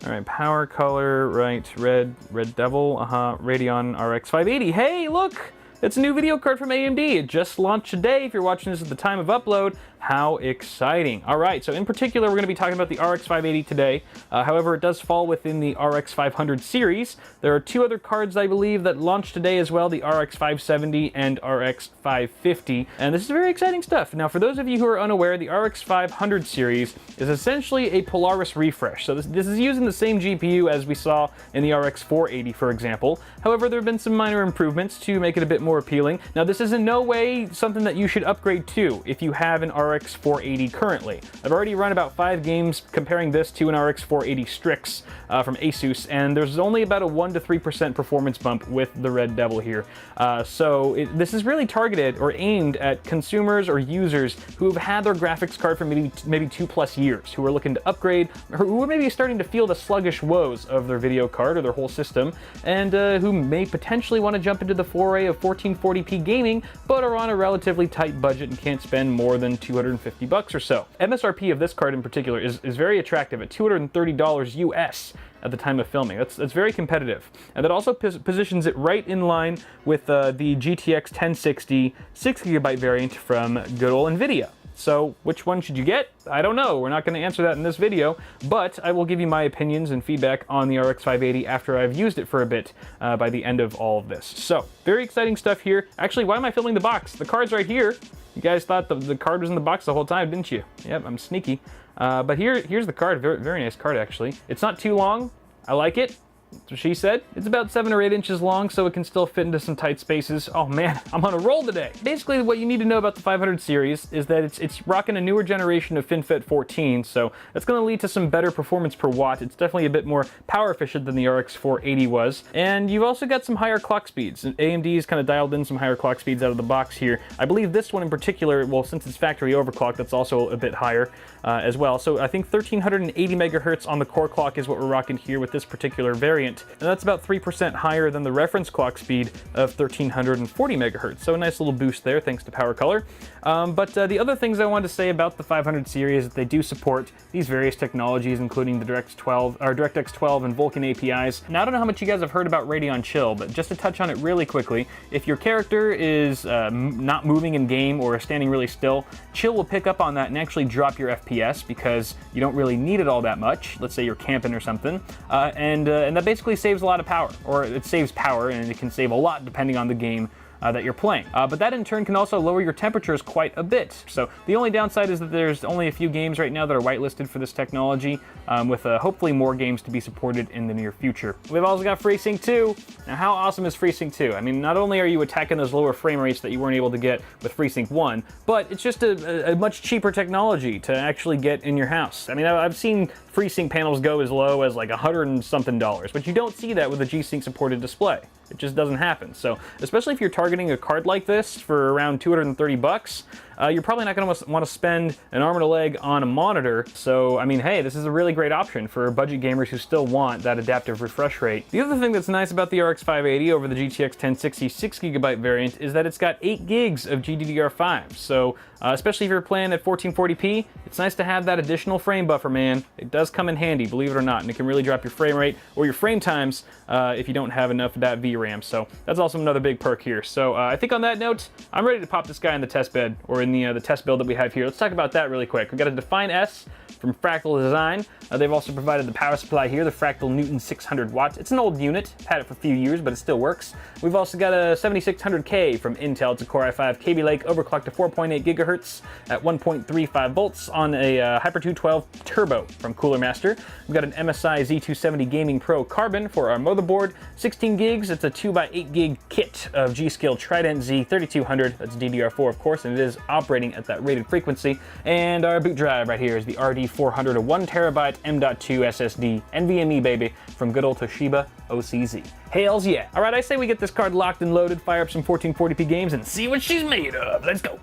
All right, power color, right, red devil, Radeon Rx 580. Hey, look! It's a new video card from AMD. It just launched today. If you're watching this at the time of upload, how exciting. All right, so in particular, we're gonna be talking about the RX 580 today. However, it does fall within the RX 500 series. There are two other cards, I believe, that launched today as well, the RX 570 and RX 550. And this is very exciting stuff. Now, for those of you who are unaware, the RX 500 series is essentially a Polaris refresh. So this is using the same GPU as we saw in the RX 480, for example. However, there have been some minor improvements to make it a bit more appealing. Now, this is in no way something that you should upgrade to if you have an RX 480 currently. I've already run about 5 games comparing this to an RX 480 Strix from Asus, and there's only about a 1 to 3% performance bump with the Red Devil here. This is really targeted or aimed at consumers or users who have had their graphics card for maybe 2+ years, who are looking to upgrade, or who are maybe starting to feel the sluggish woes of their video card or their whole system, and who may potentially want to jump into the foray of 1440p gaming, but are on a relatively tight budget and can't spend more than $250 or so. MSRP of this card in particular is very attractive at $230 US at the time of filming. That's very competitive. And that also positions it right in line with the GTX 1060 6GB variant from good old NVIDIA. So which one should you get? I don't know. We're not going to answer that in this video, but I will give you my opinions and feedback on the RX 580 after I've used it for a bit by the end of all of this. So very exciting stuff here. Actually, why am I filming the box? The card's right here. You guys thought the card was in the box the whole time, didn't you? Yep, I'm sneaky. But here's the card. Very nice card, actually. It's not too long. I like it. That's what she said. It's about 7 or 8 inches long, so it can still fit into some tight spaces. Oh man, I'm on a roll today. Basically, what you need to know about the 500 series is that it's rocking a newer generation of FinFET 14, so that's going to lead to some better performance per watt. It's definitely a bit more power efficient than the RX 480 was. And you've also got some higher clock speeds. And AMD's kind of dialed in some higher clock speeds out of the box here. I believe this one in particular, well, since it's factory overclock, that's also a bit higher as well. So I think 1380 megahertz on the core clock is what we're rocking here with this particular variant. And that's about 3% higher than the reference clock speed of 1340 megahertz. So a nice little boost there thanks to power color. But the other things I wanted to say about the 500 series is that they do support these various technologies, including the DirectX 12 and Vulkan APIs. Now, I don't know how much you guys have heard about Radeon Chill, but just to touch on it really quickly, if your character is not moving in game or standing really still, Chill will pick up on that and actually drop your FPS because you don't really need it all that much. Let's say you're camping or something, and that basically saves a lot of power, or it saves power, and it can save a lot depending on the game that you're playing. But that in turn can also lower your temperatures quite a bit. So the only downside is that there's only a few games right now that are whitelisted for this technology, with hopefully more games to be supported in the near future. We've also got FreeSync 2. Now, how awesome is FreeSync 2? I mean, not only are you attacking those lower frame rates that you weren't able to get with FreeSync 1, but it's just a much cheaper technology to actually get in your house. I mean, I've seen FreeSync panels go as low as like $100 and something, but you don't see that with a G-Sync supported display. It just doesn't happen. So, especially if you're targeting a card like this for around $230, you're probably not going to want to spend an arm and a leg on a monitor. So, I mean, hey, this is a really great option for budget gamers who still want that adaptive refresh rate. The other thing that's nice about the RX 580 over the GTX 1060 6GB variant is that it's got 8 gigs of GDDR5. So, especially if you're playing at 1440p, it's nice to have that additional frame buffer, man. It does come in handy, believe it or not, and it can really drop your frame rate or your frame times if you don't have enough of that VRAM. So that's also another big perk here. So I think on that note, I'm ready to pop this guy in the test bed, or in the test build that we have here. Let's talk about that really quick. We've got a Define S from Fractal Design. They've also provided the power supply here, the Fractal Newton 600 watts. It's an old unit, had it for a few years, but it still works. We've also got a 7600K from Intel. It's a Core i5 Kaby Lake overclocked to 4.8 gigahertz at 1.35 volts on a Hyper 212 Turbo from Cooler Master. We've got an MSI Z270 Gaming Pro Carbon for our motherboard, 16 gigs. It's a 2x8 gig kit of G.Skill Trident Z3200. That's DDR4, of course, and it is operating at that rated frequency. And our boot drive right here is the RD400, a 1TB M.2 SSD, NVMe baby, from good old Toshiba OCZ. Hails yeah. All right, I say we get this card locked and loaded, fire up some 1440p games, and see what she's made of. Let's go.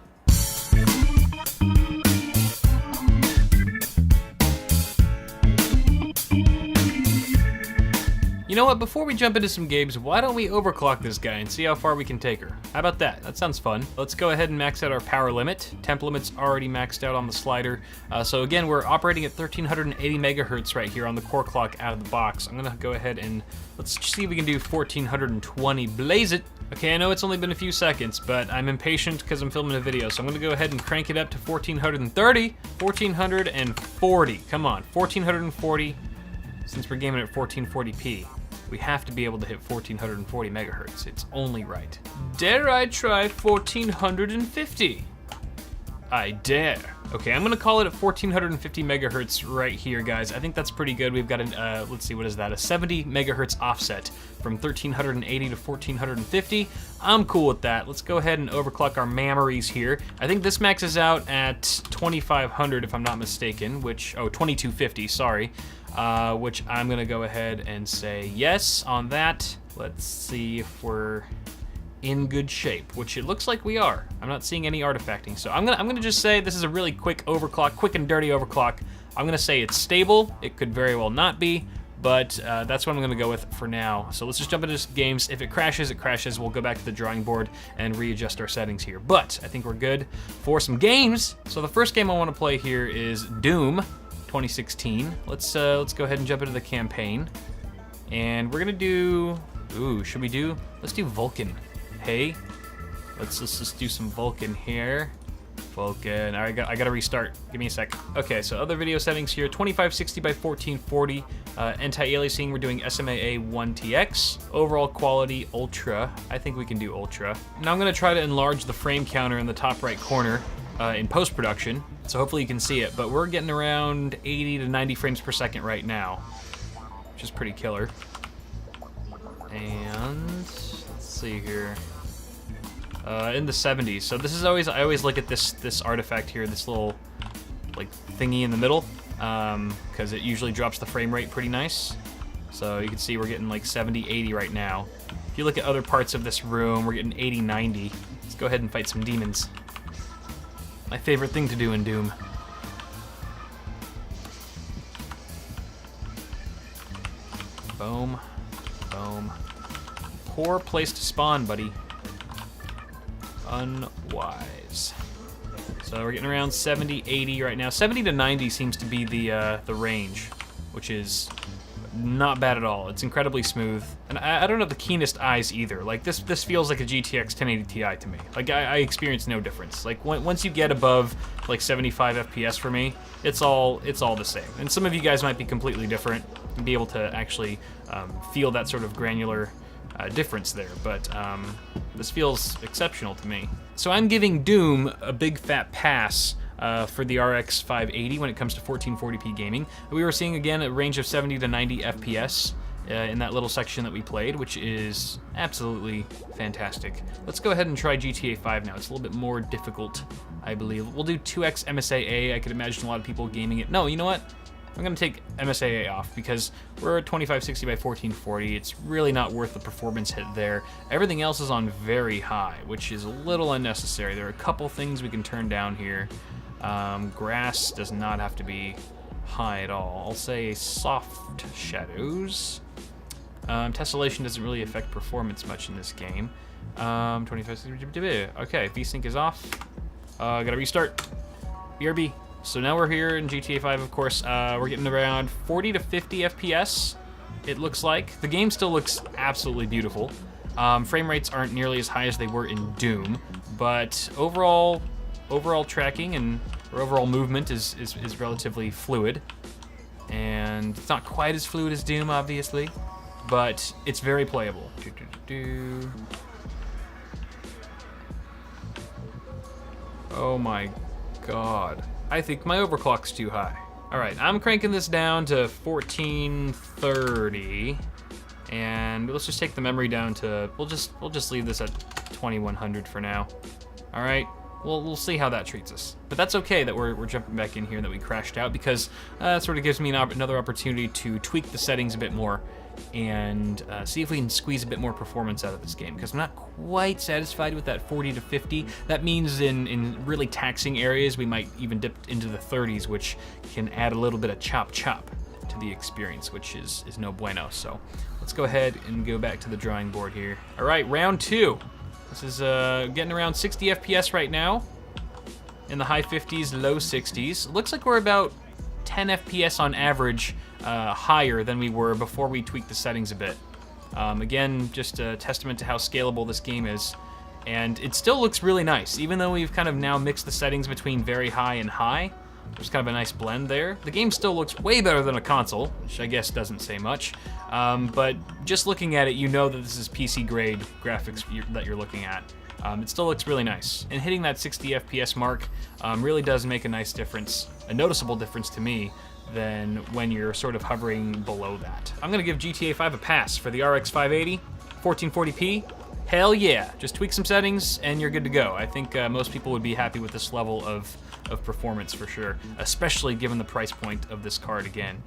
You know what, before we jump into some games, why don't we overclock this guy and see how far we can take her? How about that? That sounds fun. Let's go ahead and max out our power limit. Temp limit's already maxed out on the slider. So again, we're operating at 1380 megahertz right here on the core clock out of the box. I'm gonna go ahead and let's see if we can do 1420. Blaze it. Okay, I know it's only been a few seconds, but I'm impatient because I'm filming a video, so I'm gonna go ahead and crank it up to 1430, 1440. Come on, 1440. Since we're gaming at 1440p. We have to be able to hit 1440 megahertz. It's only right. Dare I try 1450? I dare. Okay, I'm gonna call it at 1450 megahertz right here, guys. I think that's pretty good. We've got a, let's see, what is that? A 70 megahertz offset from 1380 to 1450. I'm cool with that. Let's go ahead and overclock our memories here. I think this maxes out at 2500 if I'm not mistaken, which, oh, 2250, sorry. Which I'm gonna go ahead and say yes on that. Let's see if we're in good shape, which it looks like we are. I'm not seeing any artifacting, so I'm gonna just say this is a really quick overclock, quick and dirty overclock. I'm gonna say it's stable. It could very well not be, but that's what I'm gonna go with for now. So let's just jump into games. If it crashes, it crashes. We'll go back to the drawing board and readjust our settings here. But I think we're good for some games. So the first game I want to play here is Doom 2016. Let's go ahead and jump into the campaign, and we're gonna do. Ooh, should we do? Let's do Vulcan. Hey, let's just do some Vulcan here. Vulcan. All right, I gotta restart. Give me a sec. Okay, so other video settings here: 2560 by 1440. Anti-aliasing, we're doing SMAA 1TX. Overall quality, Ultra. I think we can do Ultra. Now I'm gonna try to enlarge the frame counter in the top right corner in post-production, so hopefully you can see it. But we're getting around 80 to 90 frames per second right now, which is pretty killer. And let's see here. In the 70s. So this is always, I always look at this artifact here, this little like thingy in the middle, because it usually drops the frame rate pretty nice. So you can see we're getting like 70, 80 right now. If you look at other parts of this room, we're getting 80, 90. Let's go ahead and fight some demons. My favorite thing to do in Doom. Boom, boom. Poor place to spawn, buddy. Unwise. So we're getting around 70, 80 right now. 70 to 90 seems to be the range, which is not bad at all. It's incredibly smooth, and I don't have the keenest eyes either. Like this feels like a GTX 1080 Ti to me. Like I experience no difference. Like once you get above like 75 FPS for me, it's all the same. And some of you guys might be completely different and be able to actually feel that sort of granular difference there, but this feels exceptional to me. So I'm giving Doom a big fat pass for the RX 580 when it comes to 1440p gaming. We were seeing again a range of 70 to 90 FPS in that little section that we played, which is absolutely fantastic. Let's go ahead and try GTA 5 now. It's a little bit more difficult, I believe. We'll do 2x MSAA. I could imagine a lot of people gaming it. No, you know what? I'm gonna take MSAA off because we're at 2560 by 1440. It's really not worth the performance hit there. Everything else is on very high, which is a little unnecessary. There are a couple things we can turn down here. Grass does not have to be high at all. I'll say soft shadows. Tessellation doesn't really affect performance much in this game. 2560. Okay, VSync is off. Gotta restart. BRB. So now we're here in GTA 5, of course. We're getting around 40 to 50 FPS, it looks like. The game still looks absolutely beautiful. Frame rates aren't nearly as high as they were in Doom, but overall tracking and overall movement is relatively fluid. And it's not quite as fluid as Doom, obviously, but it's very playable. Oh my god. I think my overclock's too high. All right, I'm cranking this down to 1430, and let's just take the memory down to, we'll just leave this at 2100 for now. All right, we'll see how that treats us. But that's okay that we're jumping back in here, that we crashed out, because that sort of gives me another opportunity to tweak the settings a bit more and see if we can squeeze a bit more performance out of this game, because I'm not quite satisfied with that 40 to 50. That means in really taxing areas we might even dip into the 30s, which can add a little bit of chop to the experience, which is no bueno. So let's go ahead and go back to the drawing board here. All right, round 2. This is getting around 60 FPS right now, in the high 50s, low 60s. Looks like we're about 10 FPS on average higher than we were before we tweaked the settings a bit. Again, just a testament to how scalable this game is. And it still looks really nice, even though we've kind of now mixed the settings between very high and high. There's kind of a nice blend there. The game still looks way better than a console, which I guess doesn't say much. But just looking at it, you know that this is PC grade graphics that you're looking at. It still looks really nice. And hitting that 60 FPS mark really does make a nice difference, a noticeable difference to me, than when you're sort of hovering below that. I'm gonna give GTA 5 a pass for the RX 580, 1440p. Hell yeah, just tweak some settings and you're good to go. I think most people would be happy with this level of performance for sure, especially given the price point of this card again.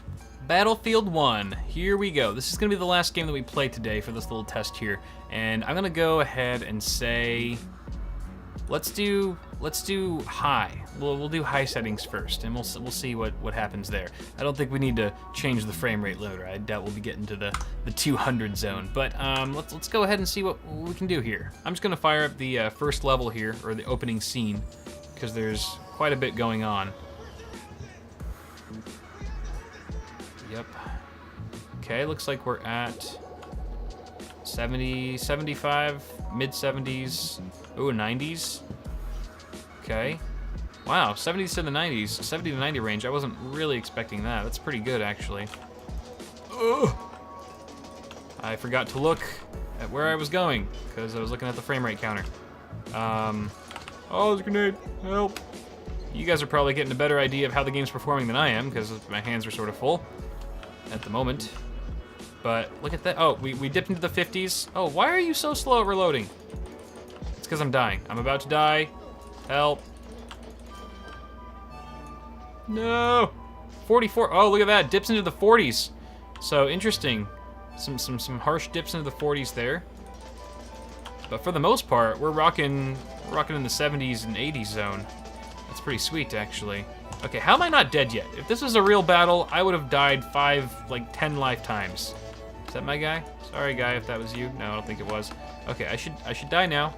Battlefield 1, here we go. This is gonna be the last game that we play today for this little test here. And I'm gonna go ahead and say, let's do high. We'll do high settings first, and we'll see what happens there. I don't think we need to change the frame rate loader. I doubt we'll be getting to the 200 zone. But let's go ahead and see what we can do here. I'm just gonna fire up the first level here, or the opening scene, because there's quite a bit going on. Yep. Okay, looks like we're at 70, 75, mid 70s, ooh, 90s. Okay. Wow, 70s to the 90s, 70 to 90 range. I wasn't really expecting that. That's pretty good, actually. Ugh. I forgot to look at where I was going because I was looking at the frame rate counter. Oh, there's a grenade. Help. You guys are probably getting a better idea of how the game's performing than I am because my hands are sort of full at the moment. But look at that. Oh, we dipped into the 50s. Oh, why are you so slow at reloading? It's because I'm dying. I'm about to die. Help. No. 44. Oh, look at that. Dips into the 40s. So interesting. Some harsh dips into the 40s there. But for the most part, we're rocking in the 70s and 80s zone. That's pretty sweet, actually. Okay, how am I not dead yet? If this was a real battle, I would have died 10 lifetimes. Is that my guy? Sorry, guy, if that was you. No, I don't think it was. Okay, I should die now.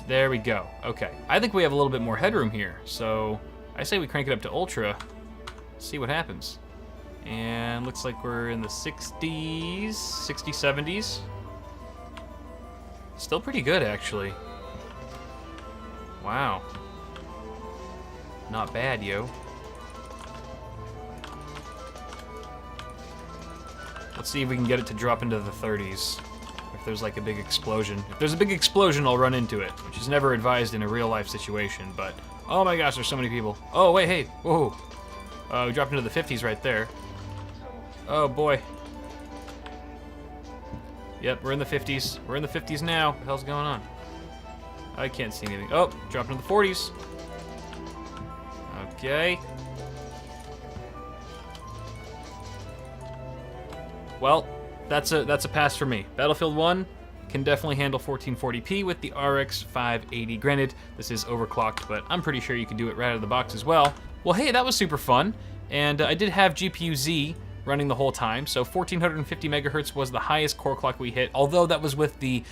There we go. Okay, I think we have a little bit more headroom here. So I say we crank it up to ultra. See what happens. And looks like we're in the 60s, 60s, 70s. Still pretty good, actually. Wow. Not bad, yo. Let's see if we can get it to drop into the 30s. If there's like a big explosion. If there's a big explosion, I'll run into it, which is never advised in a real life situation, but oh my gosh, there's so many people. Oh, wait, hey, whoa. We dropped into the 50s right there. Oh boy. Yep, we're in the 50s. We're in the 50s now. What the hell's going on? I can't see anything. Oh, dropped into the 40s. Okay. Well, that's a pass for me. Battlefield 1 can definitely handle 1440p with the RX 580. Granted, this is overclocked, but I'm pretty sure you can do it right out of the box as well. Well, hey, that was super fun. And I did have GPU-Z running the whole time, so 1450 megahertz was the highest core clock we hit, although that was with the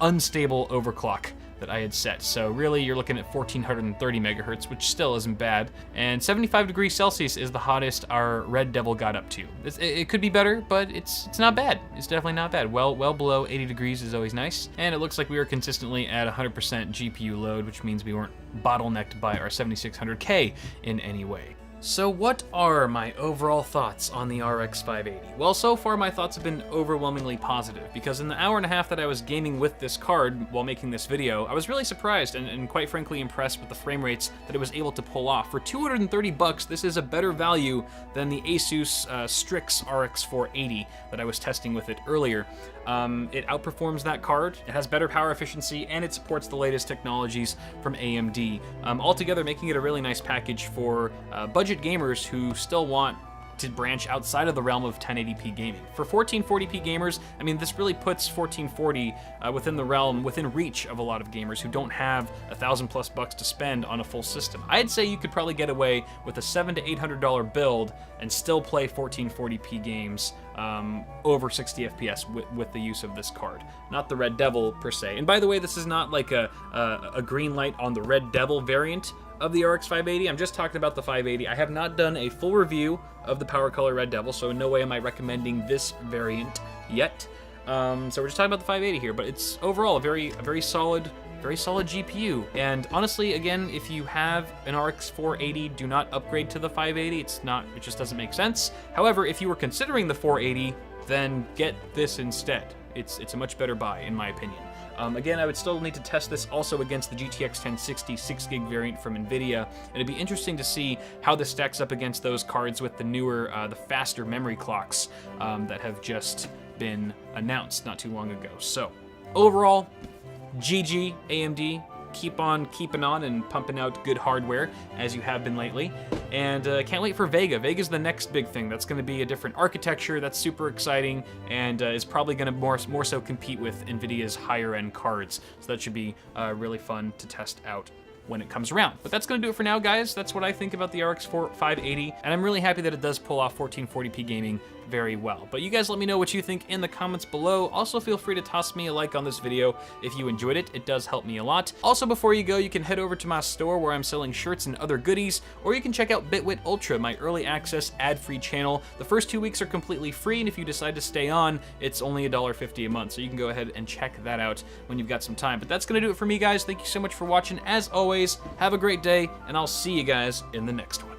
unstable overclock that I had set. So really, you're looking at 1430 megahertz, which still isn't bad. And 75 degrees Celsius is the hottest our Red Devil got up to. It could be better, but it's not bad. It's definitely not bad. Well below 80 degrees is always nice. And it looks like we were consistently at 100% GPU load, which means we weren't bottlenecked by our 7600K in any way. So what are my overall thoughts on the RX 580? Well, so far my thoughts have been overwhelmingly positive, because in the hour and a half that I was gaming with this card while making this video, I was really surprised and quite frankly impressed with the frame rates that it was able to pull off. For 230 bucks, this is a better value than the Asus Strix RX 480 that I was testing with it earlier. It outperforms that card, it has better power efficiency, and it supports the latest technologies from AMD. Altogether making it a really nice package for budget gamers who still want to branch outside of the realm of 1080p gaming. For 1440p gamers, I mean, this really puts 1440 within the realm, within reach of a lot of gamers who don't have $1,000+ to spend on a full system. I'd say you could probably get away with a $700 to $800 build and still play 1440p games over 60 FPS with the use of this card. Not the Red Devil per se. And by the way, this is not like a green light on the Red Devil variant of the RX 580. I'm just talking about the 580. I have not done a full review of the Power Color Red Devil, so in no way am I recommending this variant yet. So we're just talking about the 580 here, but it's overall a very solid GPU. And honestly, again, if you have an RX 480, do not upgrade to the 580. It just doesn't make sense. However, if you were considering the 480, then get this instead. It's a much better buy, in my opinion. Again, I would still need to test this also against the GTX 1060 6GB variant from NVIDIA. And it'd be interesting to see how this stacks up against those cards with the newer, the faster memory clocks that have just been announced not too long ago. So, overall, GG, AMD. Keep on keeping on and pumping out good hardware, as you have been lately. And can't wait for Vega. Vega's the next big thing. That's going to be a different architecture. That's super exciting, and is probably going to more so compete with NVIDIA's higher-end cards. So that should be really fun to test out when it comes around. But that's going to do it for now, guys. That's what I think about the RX 580, and I'm really happy that it does pull off 1440p gaming very well. But you guys let me know what you think in the comments below. Also, feel free to toss me a like on this video if you enjoyed it. It does help me a lot. Also, before you go, you can head over to my store where I'm selling shirts and other goodies, or you can check out Bitwit Ultra, my early access ad-free channel. The first 2 weeks are completely free, and if you decide to stay on, it's only $1.50 a month, so you can go ahead and check that out when you've got some time. But that's gonna do it for me, guys. Thank you so much for watching. As always, have a great day, and I'll see you guys in the next one.